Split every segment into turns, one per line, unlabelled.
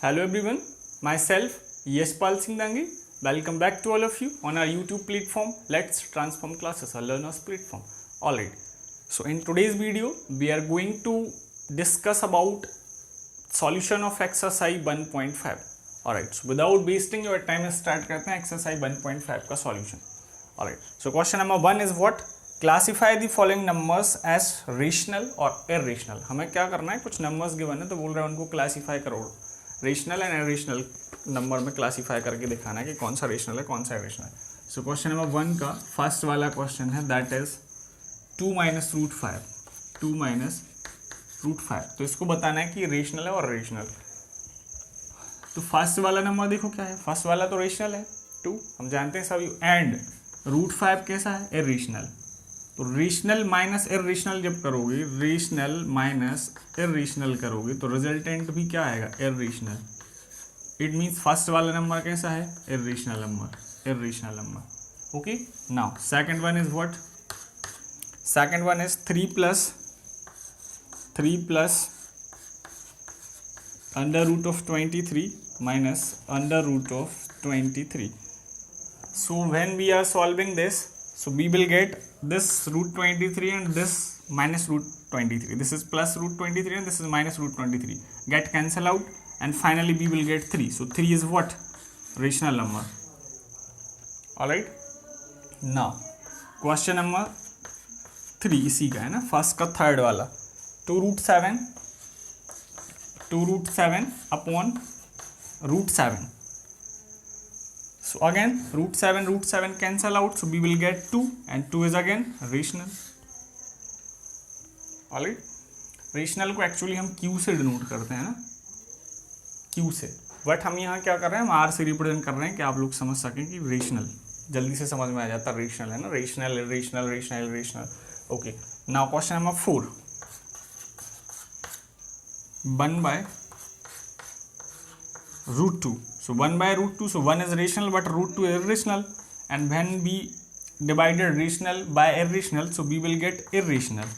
Hello everyone, myself Yeshpal Singh Dangi. Welcome back to all of you on our YouTube platform. Let's transform classes, a learner's platform. Alright, so in today's video we are going to discuss about solution of exercise 1.5. Alright, so without wasting your time start करते हैं exercise 1.5 का solution. Alright, so question number 1 is what? Classify the following numbers as rational or irrational. हमें क्या करना है, कुछ numbers given है तो बोल रहे हैं उनको classify करो. रेशनल एंड इरेशनल नंबर में क्लासीफाई करके दिखाना है कि कौन सा रेशनल है कौन सा इरेशनल. सो क्वेश्चन नंबर 1 का फर्स्ट वाला क्वेश्चन है दैट इज 2 माइनस रूट 5. तो इसको बताना है कि रेशनल है और इरेशनल. तो फर्स्ट वाला नंबर देखो क्या है, फर्स्ट वाला तो रेशनल है 2, हम जानते हैं सभी. एंड रूट 5 कैसा है, इरेशनल. तो रेशनल माइनस इरेशनल जब करोगे, रेशनल माइनस इरेशनल करोगे तो रिजल्टेंट भी क्या आएगा, इरेशनल. इट मीन्स फर्स्ट वाला नंबर कैसा है, irrational number. Okay, now second one is what, second one is 3 plus under root of 23 minus under root of 23. So when we are solving this, so we will get this root 23 and this minus root 23. This is plus root 23 and this is minus root 23. Get cancel out and finally we will get 3. So 3 is what? Rational number. Alright. Now question number 3 इसी का है ना, first का third वाला. 2 root 7 upon root 7. So again root 7 cancel out, so we will get 2 and 2 is again rational. Alright, rational को actually हम Q से denote करते हैं ना, Q से. बट हम यहाँ क्या कर रहे हैं, हम R से रिप्रेजेंट कर रहे हैं कि आप लोग समझ सकें कि रेशनल जल्दी से समझ में आ जाता है. रेशनल है ना, rational. Okay, now question number 4. 1 by root 2. So 1 by root 2, so 1 is rational but root 2 is irrational, and when we divided rational by irrational, so we will get irrational.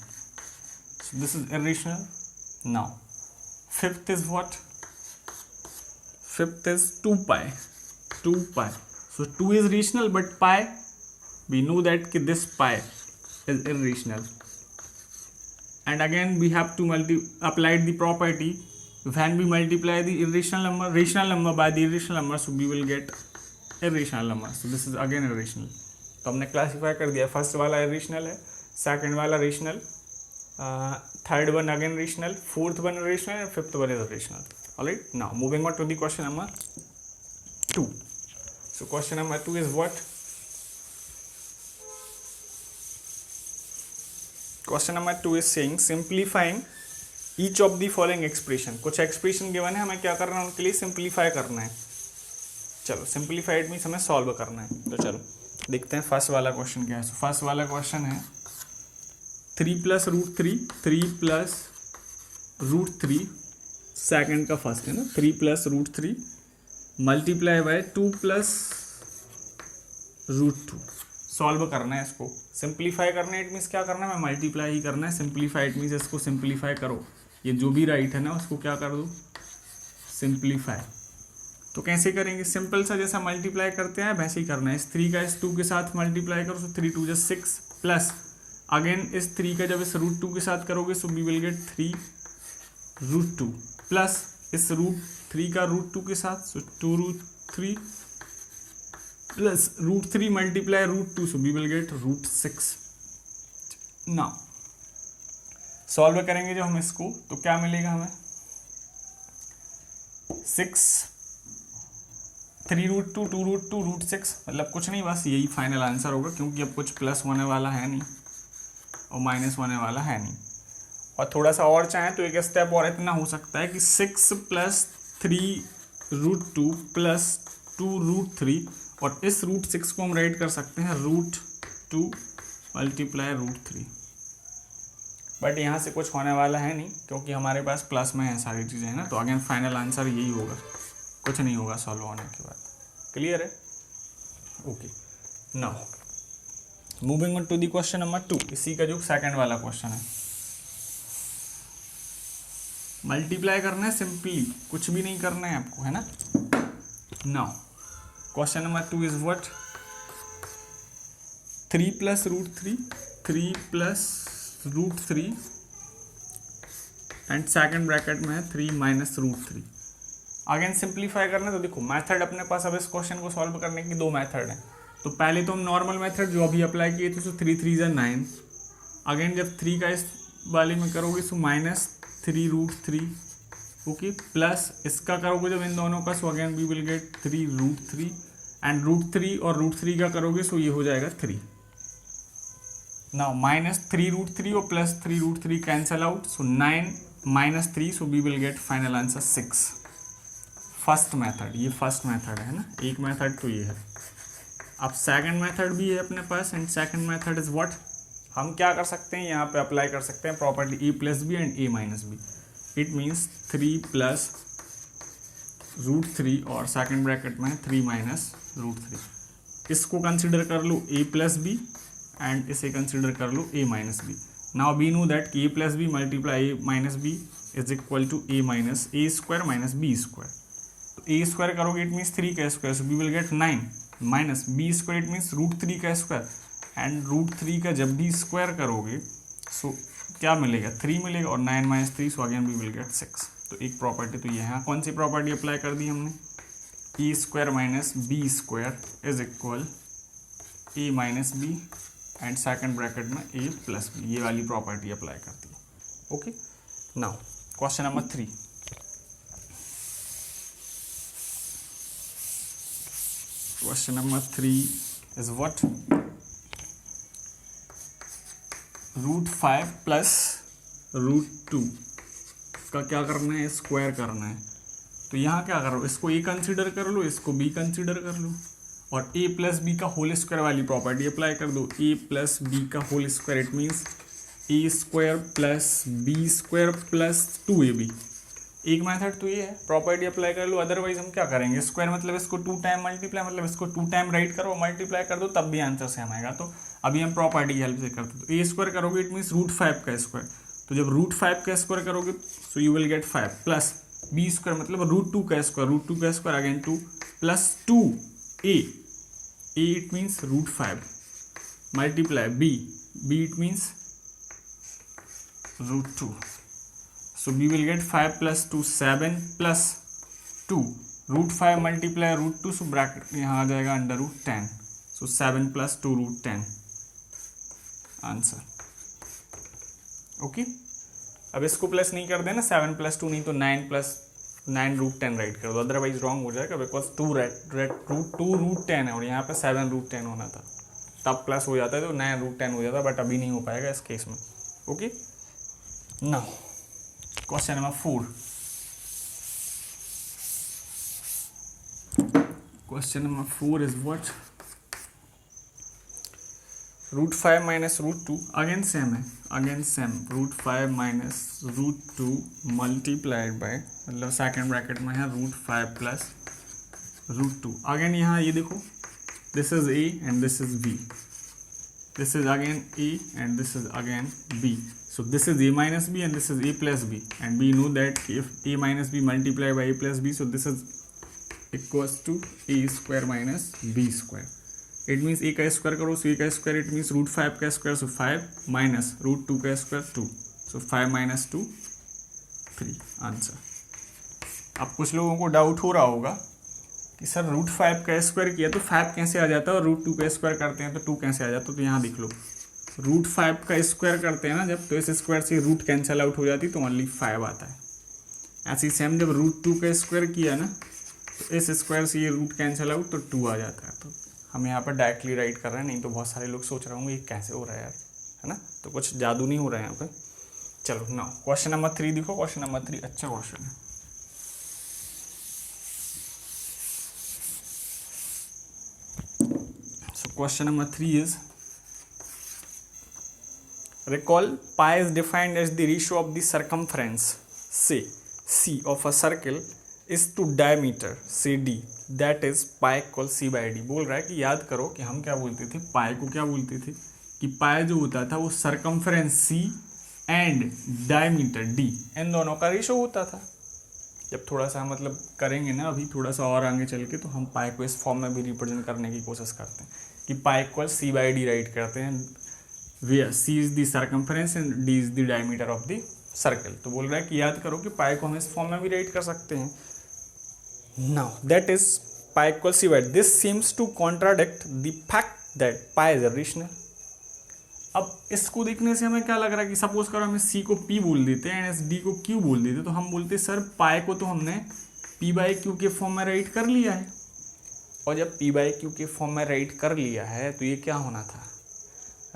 So this is irrational. Now fifth is what, fifth is 2 pi. So 2 is rational but pi, we know that this pi is irrational, and again we have to apply the property. When we multiply the rational number by the irrational number, so we will get irrational number. So this is again irrational. तो हमने classify कर दिया, first वाला irrational है, second वाला rational, third one again rational, fourth one rational and fifth one is rational. Alright, now moving on to the question number 2. So question number 2 is what, question number 2 is saying simplifying each of the following expression. कुछ expression given है, हमें क्या करना है, उनके लिए simplify करना है. चलो सिंप्लीफाइड मीन्स हमें सॉल्व करना है. तो चलो देखते हैं फर्स्ट वाला क्वेश्चन क्या है. फर्स्ट वाला क्वेश्चन है 3 प्लस रूट 3, सेकेंड का फर्स्ट है ना, 3 plus root 3 multiply by 2 plus root 2. Solve करना है, इसको सिंप्लीफाई करना है. इट मीन्स क्या करना है, मैं मल्टीप्लाई ही करना है. सिंप्लीफाई इट मीन्स इसको सिंप्लीफाई करो, ये जो भी राइट है ना उसको क्या कर दो, सिंप्लीफाई. तो कैसे करेंगे, सिंपल सा जैसा मल्टीप्लाई करते हैं वैसे ही करना है. इस 3 का इस 2 के साथ मल्टीप्लाई करो, सो 3 2 = 6 प्लस अगेन इस 3 का जब इस रूट 2 के साथ करोगे, so we will get 3 root 2 plus इस रूट 3 का रूट 2 के साथ, so 2 root 3 plus root 3 multiply root 2, so we will get root 6. Now solve करेंगे जब हम इसको, तो क्या मिलेगा हमें, 6 3 रूट 2 2 रूट 2 रूट 6, मतलब कुछ नहीं, बस यही फाइनल आंसर होगा, क्योंकि अब कुछ प्लस होने वाला है नहीं और माइनस होने वाला है नहीं. और थोड़ा सा और चाहें तो एक स्टेप और इतना हो सकता है कि 6 प्लस 3 रूट 2 प्लस 2 रूट 3, और इस रूट 6 को हम राइट कर सकते हैं रूट 2 मल्टीप्लाई रूट 3. बट यहाँ से कुछ होने वाला है नहीं, क्योंकि हमारे पास प्लस में है सारी चीज़ें, है ना. तो अगेन फाइनल आंसर यही होगा, कुछ नहीं होगा सॉल्व होने के बाद. क्लियर है? Okay, now moving on to the question number 2. इसी का जो सेकंड वाला क्वेश्चन है, मल्टीप्लाई करना है सिंपली, कुछ भी नहीं करना है आपको, है ना। Now question number 2 is what, 3 plus root 3, 3 plus root 3 second second bracket में है 3 माइनस रूट 3। अगेन सिंप्लीफाई करना है तो देखो मेथड अपने पास अब इस क्वेश्चन को सॉल्व करने की दो मेथड हैं। तो पहले तो हम नॉर्मल मेथड जो अभी अप्लाई किए थे, तो 3 3 जा 9। अगेन जब 3 का इस वाले में करोगे तो माइनस 3 रूट 3, ओके, प्लस इसका करोगे जब इन दोनों का, so again we will get 3 root 3 and root 3 और रूट 3 का करोगे सो ये हो जाएगा 3। नाउ माइनस 3 रूट 3 और plus 3 root 3 cancel out, so 9 minus 3, so we will get final answer 6। First method, ये फर्स्ट मेथड है ना, एक मेथड तो ये है। अब सेकंड मेथड भी है अपने पास, and second method is what, हम क्या कर सकते हैं यहाँ पे अप्लाई कर सकते हैं property A plus B and A minus B. It means 3 plus root 3 और सेकंड ब्रैकेट में 3 माइनस रूट 3। इसको कंसिडर कर लो ए प्लस बी एंड इसे कंसिडर कर लो a minus b. Now we know that a plus b multiply a minus b is equal to a minus a square minus b square. तो a square करोगे it means 3 का square, so we will get 9 minus b square it means root 3 का square, and root 3 का जब भी square करोगे सो क्या मिलेगा, 3 मिलेगा, और 9 minus 3, so again we will get 6। तो एक प्रॉपर्टी तो ये है। कौन सी प्रॉपर्टी अप्लाई कर दी हमने, a square minus b square is equal a minus b and second bracket में ए प्लस बी, ये वाली प्रॉपर्टी अप्लाई करती है। Okay, now question number 3, question number 3 is what, root 5 plus root 2 का क्या करना है, स्क्वायर करना है। तो यहाँ क्या करो, इसको ए कंसीडर कर लो, इसको बी कंसीडर कर लो, और ए प्लस बी का होल स्क्वायर वाली प्रॉपर्टी अप्लाई कर दो। ए प्लस बी का whole square it means A square plus B square plus 2ab। एक मेथड तो ये है, प्रॉपर्टी अप्लाई कर लो। अदरवाइज हम क्या करेंगे, स्क्वायर मतलब इसको 2 टाइम मल्टीप्लाई, मतलब इसको 2 टाइम राइट करो, मल्टीप्लाई कर दो, तब भी आंसर सेम आएगा। तो अभी हम प्रॉपर्टी की हेल्प से करते, तो ए स्क्वायर करोगे इट मीन्स रूट 5 का स्क्वायर, तो जब रूट 5 का स्क्वायर करोगे so you will get 5 plus B square मतलब रूट 2 का स्क्वायर, रूट 2 का square again 2 plus 2 A it means root 5 multiply B it means root 2, so we will get 5 plus 2 7 plus 2 root 5 multiply root 2, so bracket यहाँ आ जाएगा under root 10, so 7 plus 2 root 10 answer. Okay, अब इसको plus नहीं कर देना, 7 plus 2 नहीं तो 9 plus 9 रूट 10 राइट कर दो, अदरवाइज रॉन्ग हो जाएगा, बिकॉज 2 रूट 10 है और यहाँ पे 7 रूट 10 होना था, तब प्लस हो जाता है तो 9 रूट 10 हो जाता, बट अभी नहीं हो पाएगा इस केस में। Okay, now question number 4, question number 4 is what, root 5 minus root 2 again same है, again same, root 5 minus root 2 multiplied by, मतलब सेकंड ब्रैकेट में है रूट 5 प्लस रूट 2। अगेन यहाँ ये देखो, this is A and this is B, this is again a and this is again b, so this is a minus b and this is a plus b, and we know that if a minus b multiplied by a plus b, so this is equals to a square minus b square. It means a का square करो, so a का square it means root 5 का square, so 5 minus root 2 का square 2, so 5 minus 2 3 answer. अब कुछ लोगों को doubt हो रहा होगा कि सर रूट 5 का स्क्वायर किया तो 5 कैसे आ जाता है, और रूट 2 का स्क्वायर करते हैं तो 2 कैसे आ जाता है। तो यहाँ देख लो, रूट 5 का स्क्वायर करते हैं ना जब, तो इस स्क्वायर से रूट कैंसिल आउट हो जाती तो ओनली 5 आता है। ऐसे सेम जब रूट 2 का स्क्वायर किया ना तो इस स्क्वायर से ये रूट कैंसिल आउट तो 2 आ जाता है। तो हम यहाँ पर डायरेक्टली राइट कर रहे हैं, नहीं तो बहुत सारे लोग सोच रहे होंगे ये कैसे हो रहा है यार, है ना, तो कुछ जादू नहीं हो रहा है यहाँ पे। चलो नाउ क्वेश्चन नंबर 3 देखो, क्वेश्चन नंबर 3 अच्छा क्वेश्चन है। Question number 3 is, recall pi is defined as the ratio of the circumference say c of a circle is to diameter say d, that is pi equals c by d। बोल रहा है कि याद करो कि हम क्या बोलते थे, पाई को क्या बोलते थे कि पाई जो होता था वो circumference c and diameter d, इन दोनों का रेशो होता था। जब थोड़ा सा मतलब करेंगे ना अभी थोड़ा सा और आगे चल के, तो हम पाई को इस फॉर्म में भी रिप्रेजेंट करने की कोशिश करते हैं कि pi equal C by D write करते हैं, where C is the circumference and D is the diameter of the circle. तो बोल रहा है कि याद करो कि पाई को हम इस फॉर्म में भी राइट कर सकते हैं। Now that is pi equal C by, this seems to contradict the fact that pi is rational. अब इसको देखने से हमें क्या लग रहा है कि सपोज करो हमें सी को पी बोल देते हैं एंड डी को क्यू बोल देते, तो हम बोलते सर पाई को तो हमने पी बाई क्यू के फॉर्म में राइट कर लिया है, और जब पी बाई क्यू के फॉर्म में राइट कर लिया है तो ये क्या होना था,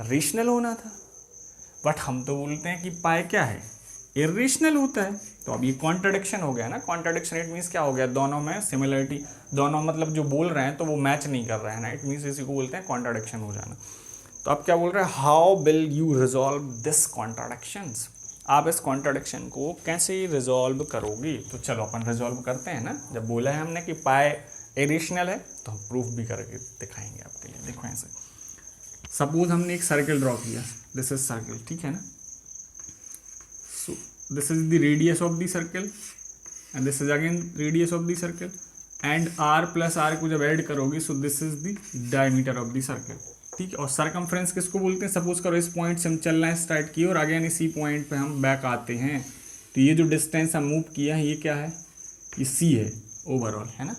रेशनल होना था। बट हम तो बोलते हैं कि पाई क्या है, इरेशनल होता है। तो अब ये कॉन्ट्रडिक्शन हो गया ना, कॉन्ट्रडिक्शन इट मीन्स क्या हो गया, दोनों में सिमिलरिटी, दोनों मतलब जो बोल रहे हैं तो वो मैच नहीं कर रहे हैं ना, इट मीन्स इसी को बोलते हैं कॉन्ट्रडिक्शन हो जाना। तो अब क्या बोल रहे हैं, how will you resolve this contradictions, आप इस कॉन्ट्रडिक्शन को कैसे रिजॉल्व करोगे। तो चलो अपन रिजॉल्व करते हैं ना, जब बोला है हमने कि पाई इरेशनल है तो हम प्रूफ भी करके दिखाएंगे आपके लिए। देखो ऐसे सपोज हमने एक सर्कल ड्रॉ किया, दिस इज सर्कल, ठीक है ना। So this is the radius of the circle and this is again radius of the circle, and R plus R को जब ऐड करोगे so this is the diameter of the circle, ठीक है। और circumference किसको बोलते हैं, सपोज करो इस पॉइंट से हम चलना स्टार्ट किए और अगेन इसी पॉइंट पे हम बैक आते हैं, तो ये जो डिस्टेंस हम मूव किया है ये क्या है, ये सी है ओवरऑल, है ना।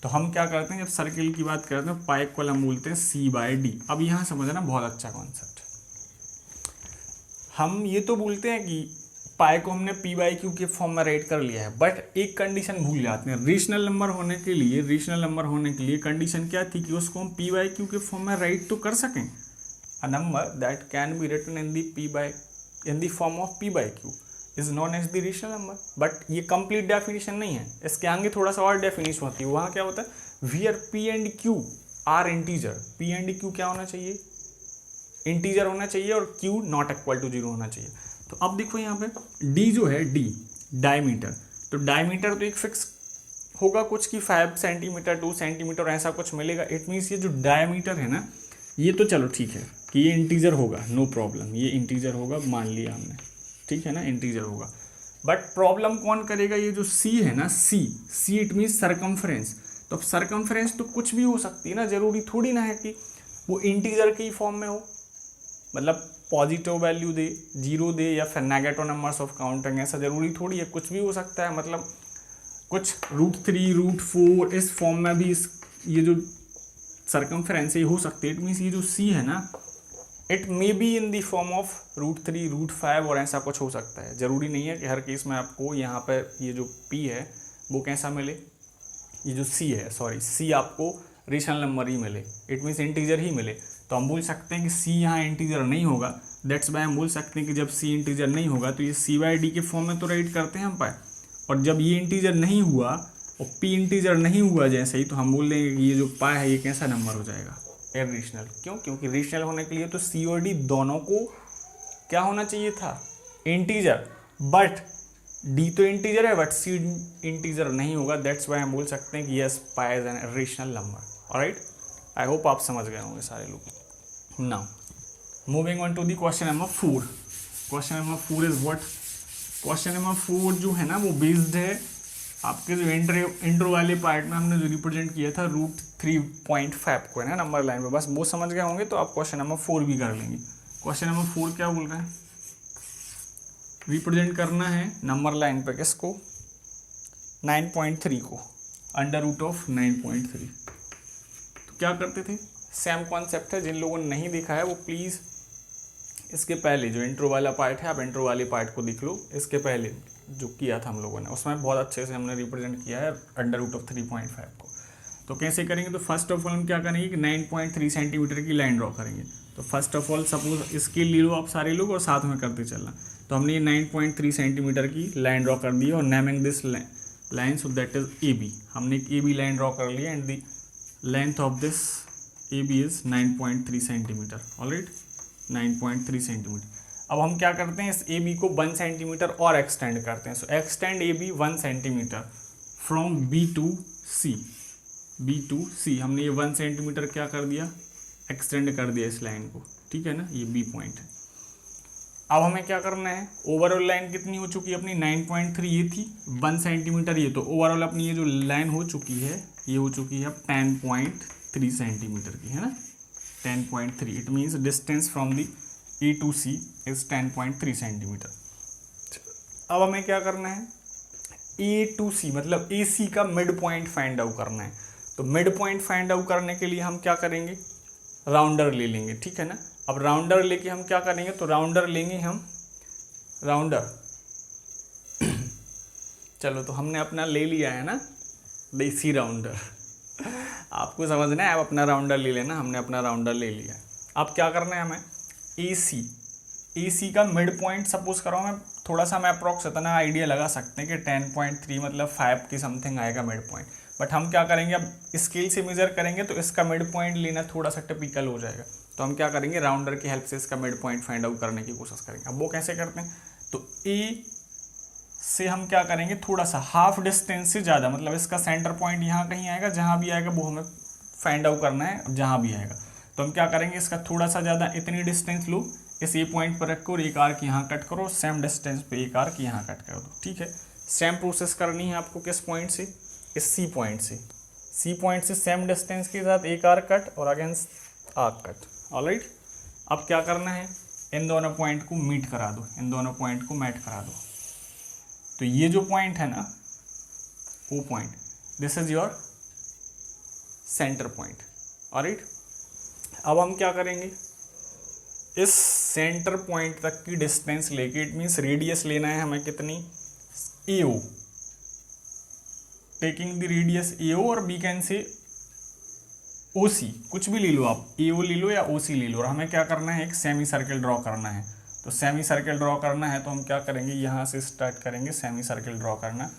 तो हम क्या करते हैं, जब सर्कल की बात करते हैं पाई इक्वल हम बोलते हैं सी बाई डी। अब यहाँ समझना बहुत अच्छा कॉन्सेप्ट, हम ये तो बोलते हैं कि पाई को हमने पी बाई क्यू के फॉर्म में राइट कर लिया है, बट एक कंडीशन भूल जाते हैं, रेशनल नंबर होने के लिए कंडीशन क्या थी कि उसको हम पी बाई क्यू के फॉर्म में राइट तो कर सकें। A number that can be written in the form of P by Q is known as the rational number. But ये कंप्लीट डेफिनेशन नहीं है, इसके आगे थोड़ा सा और डेफिनेशन होती है। वहाँ क्या होता है, wear P and Q R integer, P and Q क्या होना चाहिए, इंटीजर होना चाहिए, और क्यू नॉट इक्वल टू 0 होना चाहिए। तो अब देखो यहाँ पे डी जो है, डी डायमीटर, तो डायमीटर तो एक फिक्स होगा कुछ कि 5 सेंटीमीटर 2 सेंटीमीटर ऐसा कुछ मिलेगा। इट मीन्स ये जो डायमीटर है ना, ये तो चलो ठीक है कि ये इंटीजर होगा, नो प्रॉब्लम, ये इंटीजर होगा मान लिया हमने, ठीक है ना, इंटीजर होगा। बट प्रॉब्लम कौन करेगा, ये जो सी है ना, सी इट मीन्स सरकमफ्रेंस। तो अब सरकमफ्रेंस तो कुछ भी हो सकती है ना, जरूरी थोड़ी ना है कि वो इंटीजर की फॉर्म में हो, मतलब पॉजिटिव वैल्यू दे, 0 दे, या फिर नेगेटिव नंबर्स ऑफ काउंटिंग, ऐसा जरूरी थोड़ी है, कुछ भी हो सकता है। मतलब कुछ √3 √4 इस फॉर्म में भी ये जो सरकमफ्रेंस है हो सकती है। इट मीन्स ये जो सी है ना, it may be in the form of √3 √5 और ऐसा कुछ हो सकता है। जरूरी नहीं है कि हर केस में आपको यहाँ पर ये जो पी है वो कैसा मिले, ये जो सी है, सॉरी सी आपको रेशनल नंबर ही मिले, इट मीन्स इंटीजर ही मिले। तो हम बोल सकते हैं कि सी यहाँ इंटीजर नहीं होगा, दैट्स वाई हम बोल सकते हैं कि जब सी इंटीजर नहीं होगा तो ये सी बाई डी के फॉर्म में तो राइट करते हैं हम पाए, और जब ये इंटीजर नहीं हुआ और पी इंटीजर नहीं हुआ जैसे ही, तो हम बोल देंगे कि ये जो पाए है ये कैसा नंबर हो जाएगा, इरेशनल। क्यों, क्योंकि रेशनल होने के लिए तो सी और डी दोनों को क्या होना चाहिए था, इंटीजर। बट डी तो इंटीजर है बट सी इंटीजर नहीं होगा, दैट्स वाई हम बोल सकते हैं कि yes pi is an irrational number. Alright, I hope आप समझ गए होंगे सारे लोग। Now moving on to the question number 4। Question number 4 is what, question number 4 जो है ना वो बेस्ड है आपके जो इंट्रो वाले पार्ट में हमने जो रिप्रेजेंट किया था √3.5 को, है ना, नंबर लाइन पे। बस वो समझ गए होंगे तो आप क्वेश्चन नंबर 4 भी कर लेंगे। क्वेश्चन नंबर 4 क्या बोल रहे हैं, रिप्रेजेंट करना है नंबर लाइन पे किसको, 9.3 को, √9.3। तो क्या करते थे, सेम कॉन्सेप्ट है, जिन लोगों ने नहीं देखा है वो प्लीज़ इसके पहले जो इंट्रो वाला पार्ट है आप इंट्रो वाले पार्ट को देख लो। इसके पहले जो किया था हम लोगों ने उसमें बहुत अच्छे से हमने रिप्रेजेंट किया है √3.5 को। तो कैसे करेंगे, तो फर्स्ट ऑफ ऑल हम क्या करेंगे कि 9.3 सेंटीमीटर की लाइन ड्रॉ करेंगे। तो फर्स्ट ऑफ ऑल सपोज इसके ले लो आप सारे लोग और साथ में करते चलना। तो हमने ये 9.3 सेंटीमीटर की लाइन ड्रॉ कर दी और naming this line so that is A B. हमने एक ए बी लाइन ड्रॉ कर लिया and the length of this A B is 9.3 centimetre. Alright, 9.3 centimetre. अब हम क्या करते हैं, इस ए बी को 1 सेंटीमीटर और एक्सटेंड करते हैं। So extend a b 1 centimetre from b to c. हमने ये 1 सेंटीमीटर क्या कर दिया, एक्सटेंड कर दिया इस लाइन को, ठीक है ना, ये बी पॉइंट है। अब हमें क्या करना है, ओवरऑल लाइन कितनी हो चुकी है अपनी 9.3 ये थी, 1 सेंटीमीटर ये, तो ओवरऑल अपनी ये जो लाइन हो चुकी है ये हो चुकी है अब 10.3 सेंटीमीटर की, है ना, 10.3। It means distance from the A to C is 10.3 centimetre. अब हमें क्या करना है, ए टू सी मतलब ए सी का मिड पॉइंट फाइंड आउट करना है। तो मिड पॉइंट फाइंड आउट करने के लिए हम क्या करेंगे, राउंडर ले लेंगे, ठीक है ना। अब राउंडर लेके हम क्या करेंगे, तो राउंडर लेंगे हम, राउंडर चलो तो हमने अपना ले लिया है ना देसी राउंडर आपको समझना है, आप अपना राउंडर ले लेना, हमने अपना राउंडर ले लिया है। अब क्या करना है हमें, ए सी का मिड पॉइंट सपोज करो, मैं थोड़ा सा मैं अप्रॉक्स इतना आइडिया लगा सकते हैं कि 10.3 मतलब 5 की समथिंग आएगा मिड पॉइंट, बट हम क्या करेंगे, अब स्केल से मेजर करेंगे तो इसका मिड पॉइंट लेना थोड़ा सा टिपिकल हो जाएगा। तो हम क्या करेंगे, राउंडर की हेल्प से इसका मिड पॉइंट फाइंड आउट करने की कोशिश करेंगे। अब वो कैसे करते हैं, तो ए से हम क्या करेंगे, थोड़ा सा हाफ डिस्टेंस से ज़्यादा, मतलब इसका सेंटर पॉइंट यहाँ कहीं आएगा, जहाँ भी आएगा वो हमें फाइंड आउट करना है, जहाँ भी आएगा। तो हम क्या करेंगे, इसका थोड़ा सा ज़्यादा इतनी डिस्टेंस लो, इस ए पॉइंट पर रखो और एक आर्क यहाँ कट करो, सेम डिस्टेंस पे एक आर्क यहाँ कट कर दो, ठीक है। सेम प्रोसेस करनी है आपको किस पॉइंट से, इस सी पॉइंट से सेम डिस्टेंस के साथ एक आर्क कट और अगेंस्ट आर्क कट, ऑलराइट। अब क्या करना है, इन दोनों पॉइंट को मीट करा दो, इन दोनों पॉइंट को मैट करा दो। तो ये जो पॉइंट है ना, वो point, this is your centre point, alright. अब हम क्या करेंगे, इस सेंटर पॉइंट तक की डिस्टेंस लेके, इट मीन्स रेडियस लेना है हमें कितनी, AO, taking the radius AO और वी कैन से OC, कुछ भी ले लो आप, AO ले लो या OC ले लो, और हमें क्या करना है, एक सेमी सर्कल ड्रॉ करना है। तो सेमी सर्कल ड्रॉ करना है तो हम क्या करेंगे, यहाँ से स्टार्ट करेंगे सेमी सर्कल ड्रॉ करना,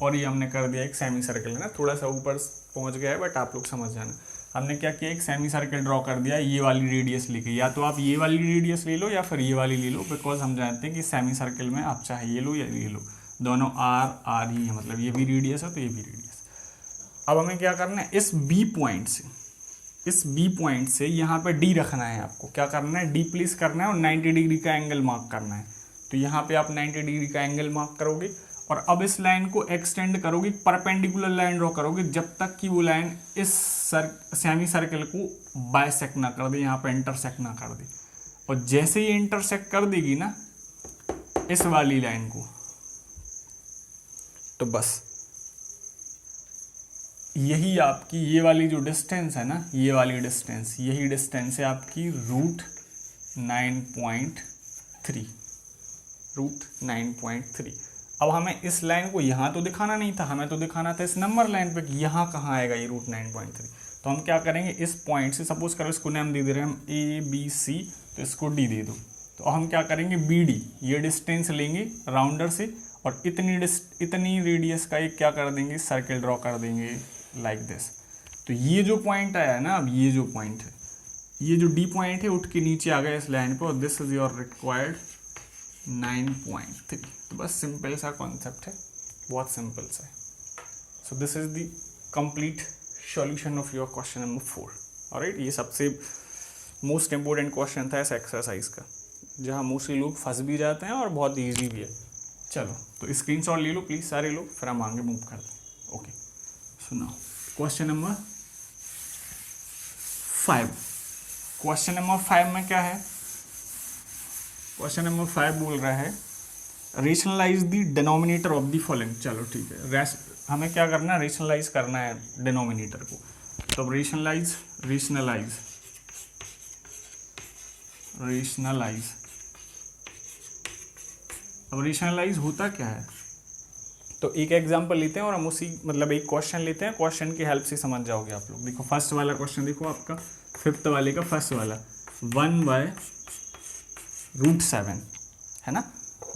और ये हमने कर दिया एक सेमी सर्कल, है ना, थोड़ा सा ऊपर पहुँच गया है बट आप लोग समझ जाना। हमने क्या किया, एक सेमी सर्कल ड्रॉ कर दिया ये वाली रेडियस लेके, या तो आप ये वाली रेडियस ले लो या फिर ये वाली ले लो, बिकॉज हम जानते हैं कि सेमी सर्कल में आप चाहे ये लो या ये लो, दोनों आर ही है, मतलब ये भी रेडियस है तो ये भी रेडियस। अब हमें क्या करना है, इस बी पॉइंट से यहाँ पे डी रखना है, आपको क्या करना है, डी प्लेस करना है और 90 डिग्री का एंगल मार्क करना है। तो यहाँ पे आप 90 डिग्री का एंगल मार्क करोगे और अब इस लाइन को एक्सटेंड करोगे, परपेंडिकुलर लाइन ड्रॉ करोगे जब तक कि वो लाइन इस सेमी सर्कल को बाइसेक्ट ना कर दे, यहाँ पे इंटरसेक्ट ना कर दे। और जैसे ही इंटरसेक्ट कर देगी ना इस वाली लाइन को, तो बस यही आपकी ये वाली जो डिस्टेंस है ना, ये वाली डिस्टेंस, यही डिस्टेंस है आपकी √9.3। अब हमें इस लाइन को यहाँ तो दिखाना नहीं था, हमें तो दिखाना था इस नंबर लाइन पे कि यहाँ कहाँ आएगा ये √9.3। तो हम क्या करेंगे, इस पॉइंट से सपोज करो इसको नाम दे दे रहे हैं हम ABC, तो इसको D दे दो। तो हम क्या करेंगे, BD ये डिस्टेंस लेंगे राउंडर से और इतनी रेडियस का एक क्या कर देंगे, सर्कल ड्रॉ कर देंगे लाइक दिस। तो ये जो पॉइंट आया है ना, अब ये जो पॉइंट है, ये जो D पॉइंट है उठ के नीचे आ गया इस लाइन पर, और दिस इज योर रिक्वायर्ड 9.3। तो बस सिंपल सा कॉन्सेप्ट है, बहुत सिंपल सा है। सो this is the complete solution of your question number 4, alright. ये सबसे मोस्ट इंपॉर्टेंट क्वेश्चन था इस एक्सरसाइज का, जहाँ मोस्टली लोग फंस भी जाते हैं और बहुत ईजी भी है। चलो तो स्क्रीनशॉट ले लो प्लीज़ सारे लोग, फिर हम आगे मूव करते हैं। ओके, सुनाओ क्वेश्चन नंबर 5। क्वेश्चन नंबर 5 में क्या है, क्वेश्चन नंबर 5 बोल रहा है rationalise the denominator of the following. चलो ठीक है, हमें क्या करना है, रेशनलाइज करना है डिनोमिनेटर को। तो रेशनलाइज अब रेशनलाइज होता क्या है, तो एक एग्जांपल लेते हैं और हम उसी मतलब एक क्वेश्चन लेते हैं, क्वेश्चन की हेल्प से समझ जाओगे आप लोग। देखो फर्स्ट वाला क्वेश्चन देखो आपका 5th वाले का फर्स्ट वाला 1/√7 है ना,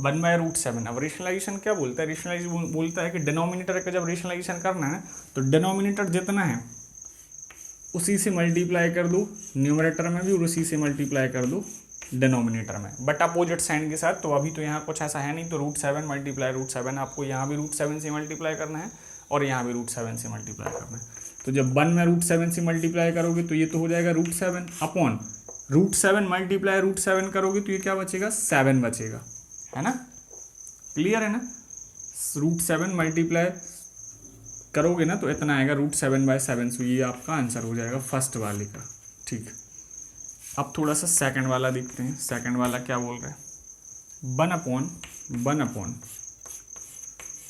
1/√7। अब रेशनलाइजेशन क्या बोलता है, रेशनलाइजेशन बोलता है कि डिनोमिनेटर का जब रेशनलाइजेशन करना है तो डिनोमिनेटर जितना है उसी से मल्टीप्लाई कर दो न्यूमरेटर में भी और उसी से मल्टीप्लाई कर दो डिनोमिनेटर में, बट अपोजिट साइन के साथ। तो अभी तो यहाँ कुछ ऐसा है नहीं, तो √7 मल्टीप्लाई √7 आपको यहाँ भी √7 से मल्टीप्लाई करना है और यहाँ भी √7 से मल्टीप्लाई करना है। तो जब 1 में √7 से मल्टीप्लाई करोगे तो ये तो हो जाएगा √7 अपॉन √7 मल्टीप्लाई √7 करोगे तो ये क्या बचेगा 7 बचेगा, है ना, क्लियर है ना। √7 मल्टीप्लाई करोगे ना तो इतना आएगा √7/7, सो ये आपका आंसर हो जाएगा फर्स्ट वाले का। ठीक, अब थोड़ा सा सेकंड वाला देखते हैं। सेकंड वाला क्या बोल रहा है, 1/1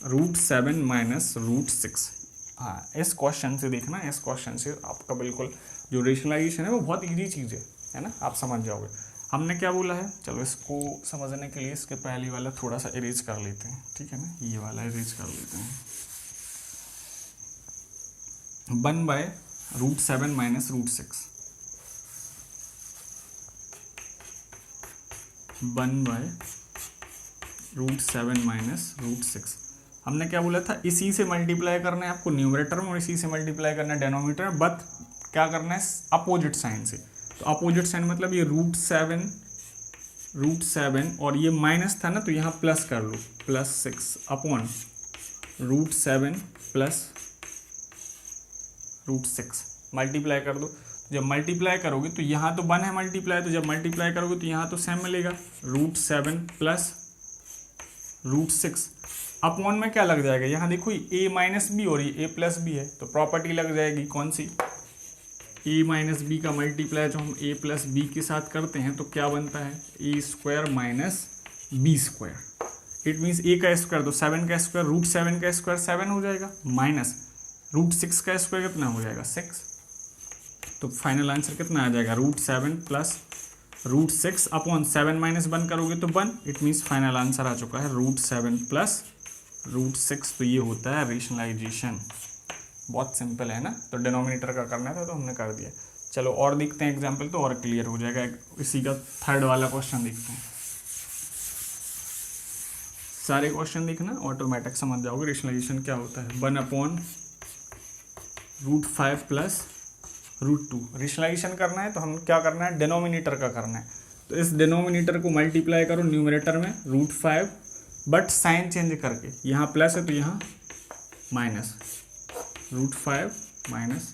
√7 माइनस √6। हाँ, इस क्वेश्चन से देखना, इस क्वेश्चन से आपका बिल्कुल जो रेशनलाइजेशन है वो बहुत इजी चीज़ है ना, आप समझ जाओगे। हमने क्या बोला है, चलो इसको समझने के लिए इसके पहले वाला थोड़ा सा इरेज कर लेते हैं, ठीक है ना, ये वाला इरेज कर लेते हैं। 1/√7 माइनस √6, 1/√7 माइनस √6। हमने क्या बोला था, इसी से मल्टीप्लाई करना है आपको न्यूमरेटर में और इसी से मल्टीप्लाई करना है डिनोमिनेटर में, बट क्या करना है अपोजिट साइन से। तो अपोजिट साइन मतलब ये √7 और ये माइनस था ना, तो यहाँ प्लस कर लो, +6 अपॉन √7 प्लस √6 मल्टीप्लाई कर दो। जब मल्टीप्लाई करोगे तो यहाँ तो 1 है मल्टीप्लाई, तो जब मल्टीप्लाई करोगे तो यहाँ तो सेम मिलेगा, √7 प्लस √6 अपॉन में क्या लग जाएगा, यहाँ देखो a माइनस बी और ये a प्लस बी है, तो प्रॉपर्टी लग जाएगी कौन सी, a माइनस बी का मल्टीप्लाई जो हम a प्लस बी के साथ करते हैं तो क्या बनता है a² minus b²। It means a का स्क्वायर तो 7 का स्क्वायर, √7 का स्क्वायर 7 हो जाएगा, माइनस √6 का स्क्वायर कितना हो जाएगा 6। तो फाइनल आंसर कितना आ जाएगा, √7 प्लस √6 अपॉन 7 माइनस 1 करोगे तो 1। इट मीन्स फाइनल आंसर आ चुका है √7 प्लस √6। तो ये होता है रेशनलाइजेशन। बहुत सिंपल है ना, तो डिनोमिनेटर का करना था तो हमने कर दिया। चलो और देखते हैं एग्जाम्पल, तो और क्लियर हो जाएगा। इसी का थर्ड वाला क्वेश्चन देखते हैं। सारे क्वेश्चन देखना, ऑटोमेटिक समझ जाओगे रेशनलाइजेशन क्या होता है। 1/√5 प्लस √2 रेशनलाइजेशन करना है तो हम क्या करना है, डिनोमिनेटर का करना है। तो इस डिनोमिनेटर को मल्टीप्लाई करो न्यूमरेटर में √5, बट साइन चेंज करके, यहाँ प्लस है तो यहाँ माइनस, √5 माइनस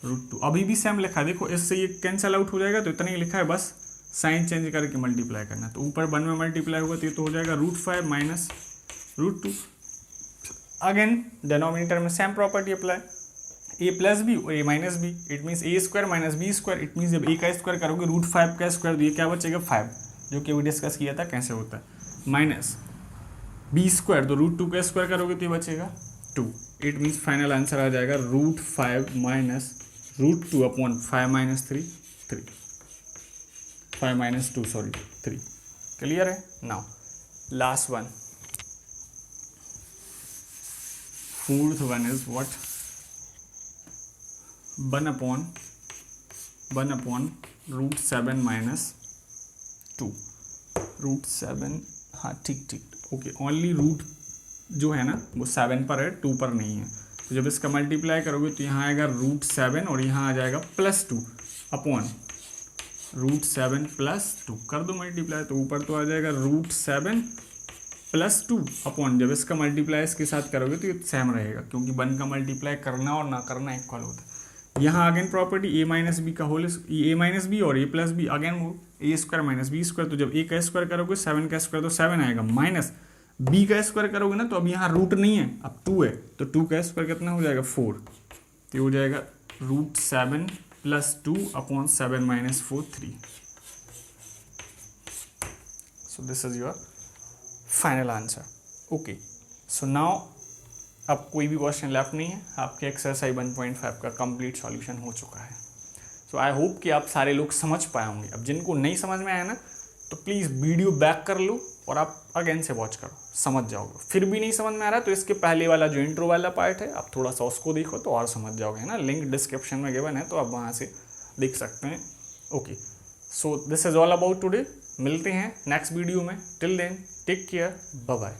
√2 अभी भी सेम लिखा है, देखो इससे ये कैंसिल आउट हो जाएगा, तो इतना ही लिखा है, बस साइन चेंज करके मल्टीप्लाई करना है। तो ऊपर 1 में मल्टीप्लाई होगा तो ये तो हो जाएगा √5 माइनस √2। अगेन डिनोमिनेटर में same property apply, a plus B और a minus B, it means a² minus b²। It means जब a का स्क्वायर करोगे √5 का स्क्वायर, तो ये क्या बचेगा 5, जो कि अभी डिस्कस किया था कैसे होता है, माइनस b² तो √2 का स्क्वायर करोगे तो ये बचेगा 2। इट मीन्स फाइनल आंसर आ जाएगा √5 माइनस √2 अपॉन 5 माइनस 3 3। क्लियर है। Now last one, fourth one is what, 1/√7 minus 2 √7। हाँ ठीक ओके, ओनली रूट जो है ना वो 7 पर है, 2 पर नहीं है। तो जब इसका मल्टीप्लाई करोगे तो यहाँ आएगा √7 और यहाँ आ जाएगा +2 अपॉन √7 + 2 कर दो मल्टीप्लाई, तो ऊपर तो आ जाएगा √7 + 2 अपॉन, जब इसका मल्टीप्लाई इसके साथ करोगे तो ये सेम रहेगा, क्योंकि 1 का मल्टीप्लाई करना और ना करना इक्वल होता है। यहाँ again property a minus B का होल, a माइनस बी और a प्लस बी, अगेन वो a² माइनस b²। तो जब a का स्क्वायर करोगे 7 का स्क्वायर तो 7 आएगा, माइनस b का स्क्वायर करोगे ना तो अब यहाँ रूट नहीं है, अब 2 है, तो 2 का स्क्वायर कितना हो जाएगा 4। तो हो जाएगा √7 + 2 upon 7 minus 4 3। So this is your final answer. Okay, so now अब कोई भी क्वेश्चन लेफ्ट नहीं है, आपके एक्सरसाइज 1.5 का कंप्लीट सॉल्यूशन हो चुका है। सो आई होप कि आप सारे लोग समझ पाए होंगे। अब जिनको नहीं समझ में आया ना, तो प्लीज़ वीडियो बैक कर लो और आप अगेन से वॉच करो, समझ जाओगे। फिर भी नहीं समझ में आ रहा तो इसके पहले वाला जो इंट्रो वाला पार्ट है आप थोड़ा सा उसको देखो तो और समझ जाओगे, है ना। लिंक डिस्क्रिप्शन में गिवन है, तो आप वहाँ से देख सकते हैं। Okay, so this is all about today. मिलते हैं नेक्स्ट वीडियो में। Till then take care, bye bye.